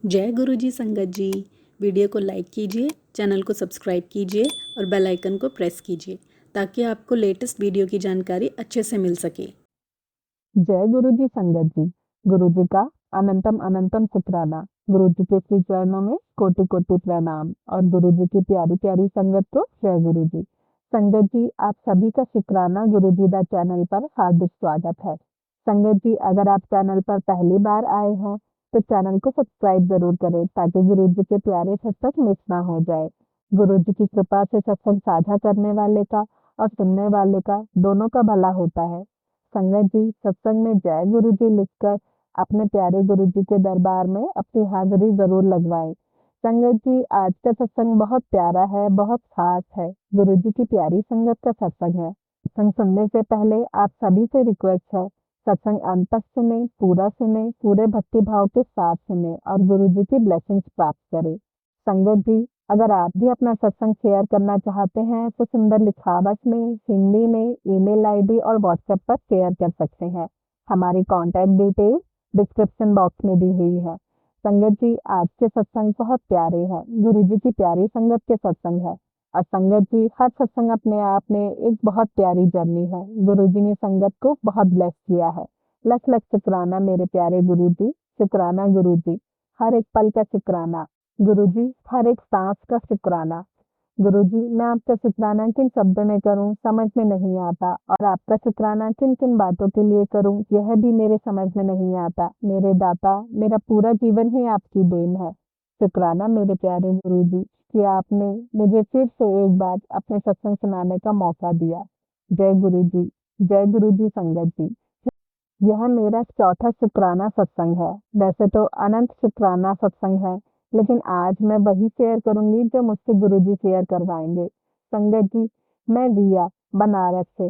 जय गुरु जी संगत जी। वीडियो को लाइक कीजिए, चैनल को सब्सक्राइब कीजिए और बेल आइकन को प्रेस कीजिए ताकि आपको लेटेस्ट वीडियो की जानकारी अच्छे से मिल सके। जय गुरु जी संगत जी। गुरु जी का अनंतम अनंतम शुक्राना। गुरु जी के श्री चरणों में कोटि कोटि प्रणाम और गुरु जी की प्यारी प्यारी संगत को जय गुरु जी। संगत जी, आप सभी का शुक्राना गुरु जी दा चैनल पर हार्दिक स्वागत है। संगत जी, अगर आप चैनल पर पहली बार आए हैं तो चैनल को सब्सक्राइब जरूर करें ताकि गुरु जी के प्यारे सत्संग मिस ना हो जाए। गुरु जी की कृपा से सत्संग साझा करने वाले का और सुनने वाले का दोनों का भला होता है। संगत जी, सत्संग में जय गुरु जी लिखकर अपने प्यारे गुरु जी के दरबार में अपनी हाजिरी जरूर लगवाएं। संगत जी, आज का सत्संग बहुत प्यारा है, बहुत खास है। गुरु जी की प्यारी संगत का सत्संग है। सत्संग सुनने से पहले आप सभी से रिक्वेस्ट है, सत्संग अंत तक सुने, पूरे भक्ति भाव के साथ सुने और गुरु जी की ब्लेसिंग्स प्राप्त करें। संगत जी, अगर आप भी अपना सत्संग शेयर करना चाहते हैं तो सुंदर लिखावट में, हिंदी में ईमेल आईडी और व्हाट्सएप पर शेयर कर सकते हैं। हमारी कांटेक्ट डिटेल डिस्क्रिप्शन बॉक्स में दी हुई है। संगत जी, आज के सत्संग बहुत प्यारे हैं, गुरु जी की प्यारी संगत के सत्संग है। और संगत जी, हर सत्संग अपने आप में एक बहुत प्यारी जर्नी है। गुरु जी ने संगत को बहुत ब्लेस किया है। लख लख शुक्राना मेरे प्यारे गुरु जी। शुक्राना गुरु जी, हर एक पल का शुक्राना। गुरुजी, हर एक सांस का शुक्राना। गुरुजी, मैं आपका शुक्राना किन शब्दों में करूं समझ में नहीं आता, और आपका शुक्राना किन किन बातों के लिए करूं यह भी मेरे समझ में नहीं आता। मेरे दाता, मेरा पूरा जीवन ही आपकी देन है। शुक्राना मेरे प्यारे गुरुजी कि आपने मुझे फिर से एक बार अपने सत्संग सुनाने का मौका दिया। जय गुरु जी। जय गुरु जी संगत जी। यह मेरा चौथा शुक्राना सत्संग है। वैसे तो अनंत शुक्राना सत्संग है, लेकिन आज मैं वही शेयर करूंगी जो मुझसे गुरुजी शेयर करवाएंगे। संगत जी, मैं रिया, बनारस से।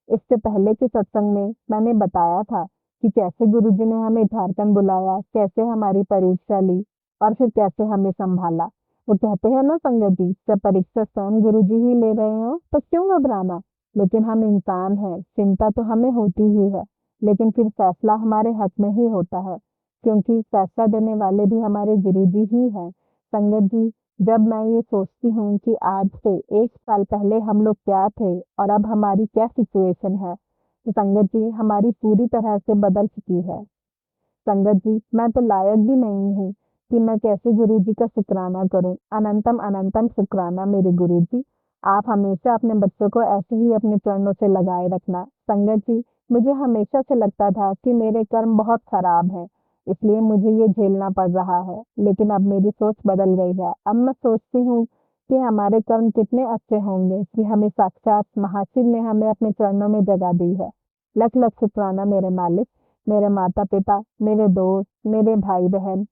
इससे पहले के सत्संग में मैंने बताया था कि कैसे गुरुजी ने हमें झारखंड बुलाया, कैसे हमारी परीक्षा ली और फिर कैसे हमें संभाला। वो कहते हैं ना संगत जी, जब परीक्षा स्वयं गुरुजी ही ले रहे हो तो क्यों घबराना। लेकिन हम इंसान हैं, चिंता तो हमें होती ही है, लेकिन फिर फैसला हमारे हाथ में ही होता है, क्योंकि फैसला देने वाले भी हमारे गुरुजी ही हैं। संगत जी, जब मैं ये सोचती हूँ कि आज से 1 साल पहले हम लोग क्या थे और अब हमारी क्या सिचुएशन है, तो संगत जी हमारी पूरी तरह से बदल चुकी है। संगत जी, मैं तो लायक भी नहीं हूँ कि मैं कैसे गुरु जी का शुक्राना करूं। अनंतम अनंतम शुक्राना मेरे गुरु जी। आप हमेशा अपने बच्चों को ऐसे ही अपने चरणों से लगाए रखना। संगत जी, मुझे हमेशा से लगता था कि मेरे कर्म बहुत खराब हैं, इसलिए मुझे ये झेलना पड़ रहा है, लेकिन अब मेरी सोच बदल गई है। अब मैं सोचती हूँ कि हमारे कर्म कितने अच्छे होंगे कि हमें साक्षात महाशिव ने हमें अपने चरणों में जगह दी है। लख लख शुक्राना मेरे मालिक, मेरे माता पिता, मेरे दोस्त, मेरे भाई बहन,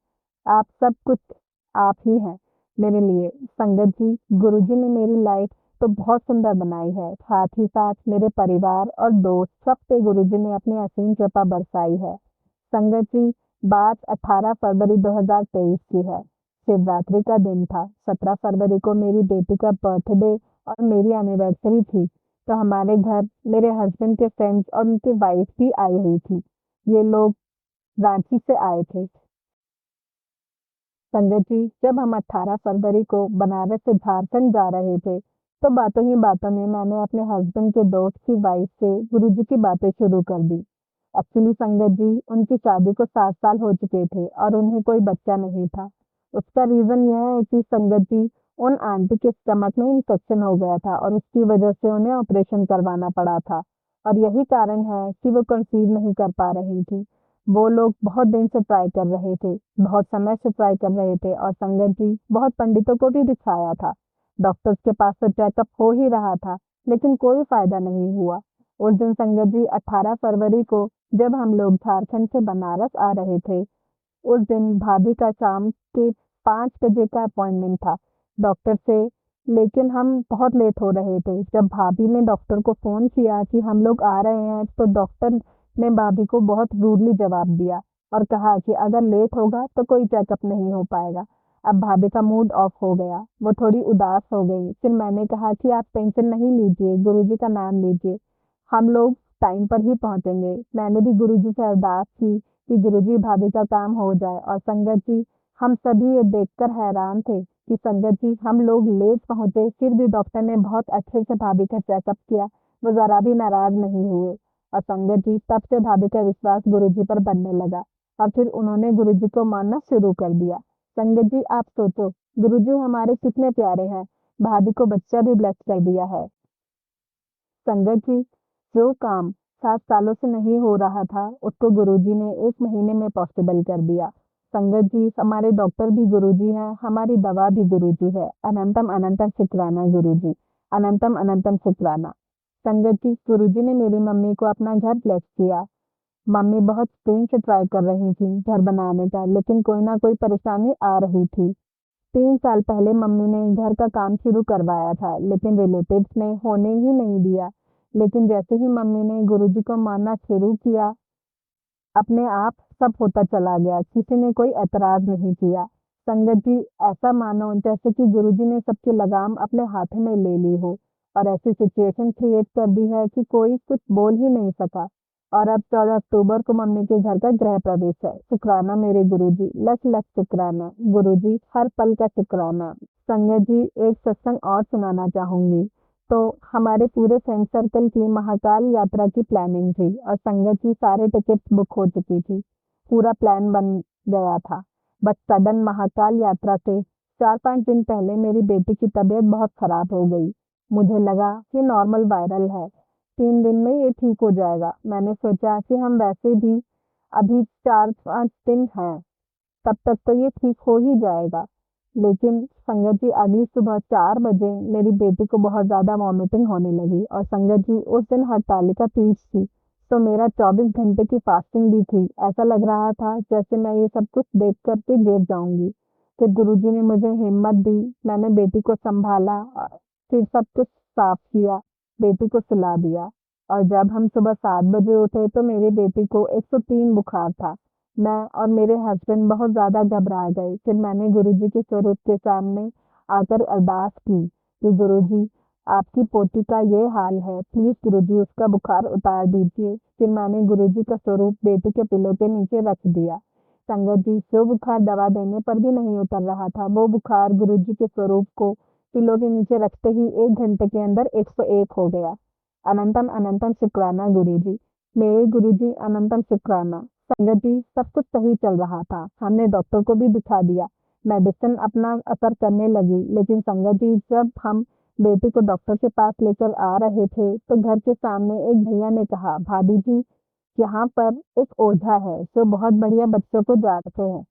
आप सब कुछ आप ही हैं मेरे लिए। संगत जी, गुरुजी ने मेरी लाइफ तो बहुत सुंदर बनाई है, साथ ही साथ मेरे परिवार और दोस्त सब पे गुरुजी ने अपनी असीम कृपा बरसाई है। संगत जी, बात 18 फरवरी 2023 की है। शिवरात्रि का दिन था। 17 फरवरी को मेरी बेटी का बर्थडे और मेरी एनिवर्सरी थी, तो हमारे घर मेरे हस्बैंड के फ्रेंड्स और उनकी वाइफ भी आई हुई थी। ये लोग रांची से आए थे। संगत जी, जब हम 18 फरवरी को बनारस से झारखंड जा रहे थे, तो बातों ही बातों में मैंने अपने हस्बैंड के दोस्त की वाइफ से गुरुजी की बातें शुरू कर दी। एक्चुअली संगत जी, उनकी शादी को 7 साल हो चुके थे और उन्हें कोई बच्चा नहीं था। उसका रीजन यह है कि संगत जी, उन आंटी के स्टमक में इन्फेक्शन हो गया था और उसकी वजह से उन्हें ऑपरेशन करवाना पड़ा था, और यही कारण है कि वो कंसीव नहीं कर पा रही थी। वो लोग बहुत दिन से ट्राई कर रहे थे, बहुत समय से ट्राई कर रहे थे, और संगत जी, बहुत पंडितों को भी दिखाया था। डॉक्टर्स के पास तो चेकअप हो ही रहा था, लेकिन कोई फायदा नहीं हुआ। उस दिन संगत जी, 18 फरवरी को जब हम लोग झारखंड से बनारस आ रहे थे, उस दिन भाभी का शाम के 5 बजे का अपॉइंटमेंट था डॉक्टर से, लेकिन हम बहुत लेट हो रहे थे। जब भाभी ने डॉक्टर को फोन किया कि हम लोग आ रहे हैं, तो डॉक्टर ने भाभी को बहुत रूडली जवाब दिया और कहा कि अगर लेट होगा तो कोई चेकअप नहीं हो पाएगा। अब भाभी का मूड ऑफ हो गया, वो थोड़ी उदास हो गई। फिर मैंने कहा कि आप टेंशन नहीं लीजिए, गुरुजी का नाम लीजिए, हम लोग टाइम पर ही पहुंचेंगे। मैंने भी गुरुजी से अरदास की कि गुरुजी भाभी का काम हो जाए। और संगत जी, हम सभी ये देखकर हैरान थे कि संगत जी हम लोग लेट पहुंचे, फिर भी डॉक्टर ने बहुत अच्छे से भाभी का चेकअप किया। वो जरा भी नाराज नहीं हुए। और संगत जी, तब से भाभी का विश्वास गुरुजी पर बनने लगा और फिर उन्होंने गुरुजी को मानना शुरू कर दिया। संगत जी, आप सोचो, गुरुजी हमारे कितने प्यारे हैं। भाभी को बच्चा भी ब्लेस कर दिया है। संगत जी, जो काम 7 सालों से नहीं हो रहा था, उसको गुरुजी ने 1 महीने में पॉसिबल कर दिया। संगत जी, हमारे डॉक्टर भी गुरुजी हैं, हमारी दवा भी गुरुजी है। अनंतम अनंतम शुक्राना गुरुजी, अनंतम अनंतम शुक्राना। संगत जी, गुरुजी ने मेरी मम्मी को अपना घर ब्लेस किया। मम्मी बहुत दिन से ट्राई कर रही थी घर बनाने का, लेकिन कोई ना कोई परेशानी आ रही थी। 3 साल पहले मम्मी ने घर का काम शुरू करवाया था, लेकिन रिलेटिव्स ने होने ही नहीं दिया। लेकिन जैसे ही मम्मी ने गुरुजी को मानना शुरू किया, अपने आप सब होता चला गया। किसी ने कोई एतराज नहीं किया। संगत जी, ऐसा मानो जैसे कि गुरुजी ने सबकी लगाम अपने हाथ में ले ली हो और ऐसी सिचुएशन क्रिएट कर दी है कि कोई कुछ बोल ही नहीं सका। और अब 14 अक्टूबर को मम्मी के घर का गृह प्रवेश है। शुक्राना मेरे गुरुजी, लख लख शुक्राना गुरुजी, हर पल का शुक्राना। संगत जी, एक सत्संग और सुनाना चाहूंगी। तो हमारे पूरे फ्रेंड सर्कल की महाकाल यात्रा की प्लानिंग थी और संगत की सारे टिकट्स बुक हो चुकी थी। पूरा प्लान बन गया था। बस सडन महाकाल यात्रा से 4-5 दिन पहले मेरी बेटी की तबीयत बहुत खराब हो गई। मुझे लगा कि नॉर्मल वायरल है, 3 दिन में ये ठीक हो जाएगा। मैंने सोचा कि हम वैसे भी अभी 4-5 दिन हैं, तब तक तो ये ठीक हो ही जाएगा। लेकिन संगत जी, अगली सुबह 4 बजे मेरी बेटी को बहुत ज्यादा वॉमिटिंग होने लगी और संगत जी, उस दिन हरतालिका तीज थी, तो मेरा 24 घंटे की फास्टिंग भी थी। ऐसा लग रहा था जैसे मैं ये सब कुछ देख कर के गिर जाऊंगी। फिर गुरुजी ने मुझे हिम्मत दी, मैंने बेटी को संभाला और फिर सब कुछ साफ किया, बेटी को सुला दिया। और जब हम सुबह 7 बजे उठे तो मेरी बेटी को 103 बुखार था। मैं और मेरे हस्बैंड बहुत ज्यादा घबरा गए। फिर मैंने गुरुजी के स्वरूप के सामने आकर अरदास की कि गुरुजी, आपकी पोती का ये हाल है, प्लीज गुरुजी उसका बुखार उतार दीजिए। फिर मैंने गुरुजी का स्वरूप बेटी के पिलो के नीचे रख दिया। संगत जी, जो बुखार दवा देने पर भी नहीं उतर रहा था, वो बुखार गुरुजी के स्वरूप को पिलो के नीचे रखते ही 1 घंटे के अंदर 101 हो गया। अनंतम अनंतम शुक्राना गुरुजी, मेरे गुरुजी, अनंतम शुक्राना। संगत जी, सब कुछ सही चल रहा था। हमने डॉक्टर को भी दिखा दिया, मेडिसिन अपना असर करने लगी। लेकिन संगत जी, जब हम बेटी को डॉक्टर के पास लेकर आ रहे थे तो घर के सामने एक भैया ने कहा, भाभी जी, यहाँ पर एक ओझा है जो बहुत बढ़िया बच्चों को जाते हैं,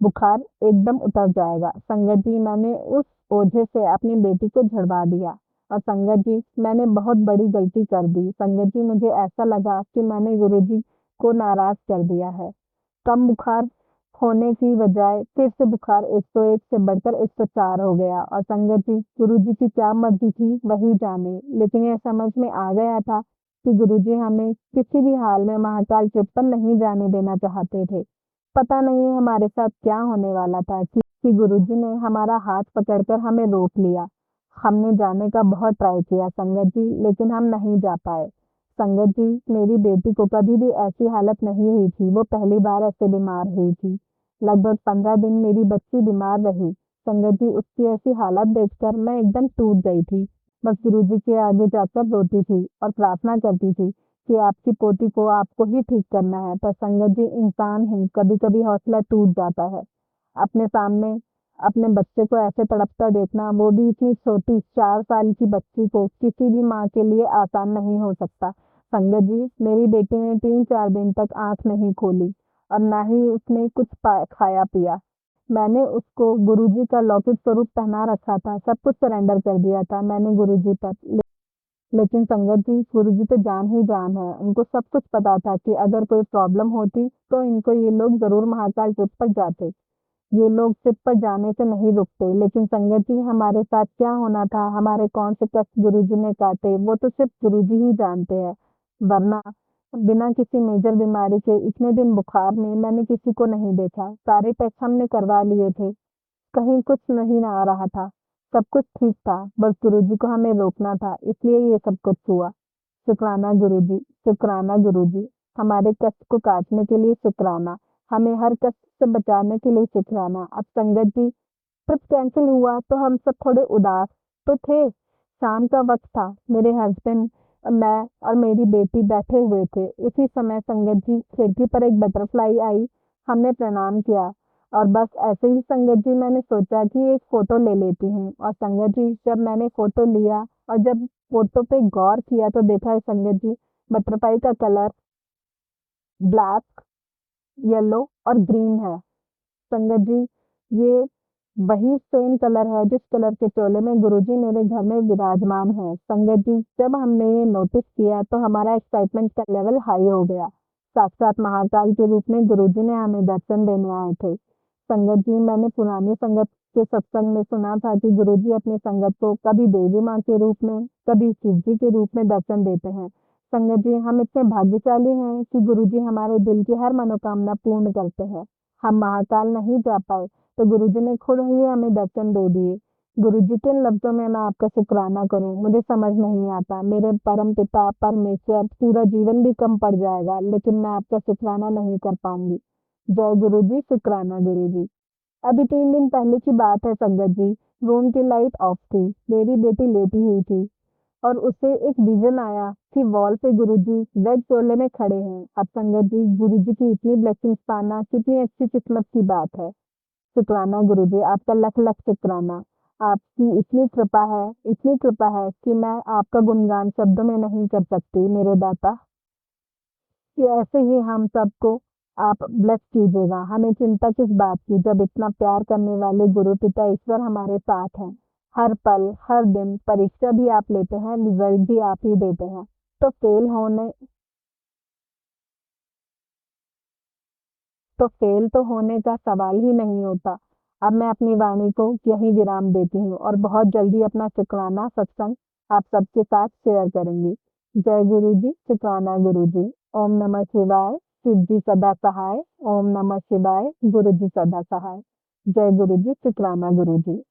बुखार एकदम उतर जाएगा। संगत जी, मैंने उस ओझे से अपनी बेटी को झड़वा दिया। और संगत जी, मैंने बहुत बड़ी गलती कर दी। संगत जी, मुझे ऐसा लगा कि मैंने गुरुजी को नाराज कर दिया है। कम बुखार होने की बजाय फिर से बुखार 101 से बढ़कर 104 हो गया। और संगत जी, गुरुजी की क्या मर्जी थी वही जाने, लेकिन यह समझ में आ गया था कि गुरुजी हमें किसी भी हाल में महाकाल ट्रिप पर नहीं जाने देना चाहते थे। पता नहीं हमारे साथ क्या होने वाला था कि गुरुजी ने हमारा हाथ पकड़कर हमें रोक लिया। हमने जाने का बहुत ट्राई किया संगत जी, लेकिन हम नहीं जा पाए। संगत जी, मेरी बेटी को कभी भी ऐसी हालत नहीं हुई थी, वो पहली बार ऐसे बीमार हुई थी। लगभग 15 दिन मेरी बच्ची बीमार रही। संगत जी, उसकी ऐसी हालत देखकर मैं एकदम टूट गई थी। बस गुरुजी के आगे जाकर रोती थी और प्रार्थना करती थी कि आपकी पोती को आपको ही ठीक करना है। पर संगत जी, इंसान है, कभी कभी हौसला टूट जाता है। अपने सामने अपने बच्चे को ऐसे तड़पता देखना, वो भी इतनी छोटी 4 साल की बच्ची को, किसी भी माँ के लिए आसान नहीं हो सकता। संगत जी, मेरी बेटी ने 3-4 दिन तक आंख नहीं खोली और ना ही उसने कुछ खाया पिया। मैंने उसको गुरुजी का लौकिक स्वरूप पहना रखा था, सब कुछ सरेंडर कर दिया था मैंने गुरुजी पर। लेकिन संगत जी, गुरुजी तो जान ही जान है, उनको सब कुछ पता था कि अगर कोई प्रॉब्लम होती तो इनको ये लोग जरूर महाकाल ट्रिप पर जाते। ये लोग ट्रिप पर जाने से नहीं रुकते। लेकिन संगत जी, हमारे साथ क्या होना था, हमारे कौन से कष्ट गुरुजी ने काटे, वो तो सिर्फ गुरुजी ही जानते हैं। वरना बिना किसी मेजर बीमारी के इतने दिन बुखार में मैंने किसी को नहीं देखा। सारे टेस्ट हमने करवा लिए थे, कहीं कुछ नहीं आ रहा था, सब कुछ ठीक था। बस गुरुजी को हमें रोकना था, इसलिए ये सब कुछ हुआ। शुक्राना गुरुजी, शुक्राना गुरुजी। हमारे कष्ट को काटने के लिए शुक्राना, हमें हर कष्ट से बचाने के लिए शुक्राना। अब संगत जी, ट्रिप कैंसिल हुआ तो हम सब थोड़े उदास तो थे। शाम का वक्त था, मेरे हस्बैंड, मैं और मेरी बेटी बैठे हुए थे। इसी समय संगत जी, खिड़की पर एक बटरफ्लाई आई। हमने प्रणाम किया और बस ऐसे ही संगत जी मैंने सोचा कि एक फोटो ले लेती हूँ। और संगत जी, जब मैंने फोटो लिया और जब फोटो पे गौर किया तो देखा संगत जी, बटरफ्लाई का कलर ब्लैक, येलो और ग्रीन है। संगत जी, ये वही सेम कलर है जिस कलर के चोले में गुरुजी मेरे घर में विराजमान है। संगत जी, जब हमने ये नोटिस किया तो हमारा एक्साइटमेंट का लेवल हाई हो गया। साक्षात महाकाल के रूप में गुरुजी ने हमें दर्शन देने आए थे। संगत जी, मैंने पुरानी संगत के सत्संग में सुना था कि गुरुजी अपनी संगत को कभी देवी माँ के रूप में, कभी शिव जी के रूप में दर्शन देते हैं। संगत जी, हम इतने भाग्यशाली हैं कि गुरुजी हमारे दिल की हर मनोकामना पूर्ण करते हैं। हम महाकाल नहीं जा पाए तो गुरुजी ने खुद ही हमें दर्शन दे दिए। गुरुजी, किन लफ्जों में मैं आपका शुक्राना करूं, मुझे समझ नहीं आता। मेरे परम पिता परमेश्वर, पूरा जीवन भी कम पड़ जाएगा लेकिन मैं आपका शुक्राना नहीं कर पाऊंगी। जय गुरुजी, शुक्राना गुरुजी। अभी 3 दिन पहले की बात है संगत जी, रूम की लाइट ऑफ थी, मेरी बेटी लेटी हुई थी और उसे एक विजन आया कि वॉल पे गुरुजी रेड चोले में खड़े हैं। अब संगत जी, गुरुजी की इतनी ब्लेसिंग्स पाना कितनी अच्छी किस्मत की बात है। शुक्राना गुरुजी, आपका लख लख शुक्राना। आपकी इतनी कृपा है कि मैं आपका गुणगान शब्दों में नहीं कर सकती मेरे दाता। कि ऐसे ही हम सबको आप ब्लेस कीजिएगा। हमें चिंता किस बात की, जब इतना प्यार करने वाले गुरु पिता ईश्वर हमारे साथ हैं। हर पल हर दिन परीक्षा भी आप लेते हैं, रिजल्ट भी आप ही देते हैं। तो फेल तो होने का सवाल ही नहीं होता। अब मैं अपनी वाणी को यहीं विराम देती हूँ और बहुत जल्दी अपना शुक्राना सत्संग आप सबके साथ शेयर करूंगी। जय गुरु जी, शुक्राना गुरु जी। ओम नमः शिवाय, शिव जी सदा सहाय। ओम नमः शिवाय, गुरु जी सदा सहाय। जय गुरु जी, शुक्राना गुरु जी।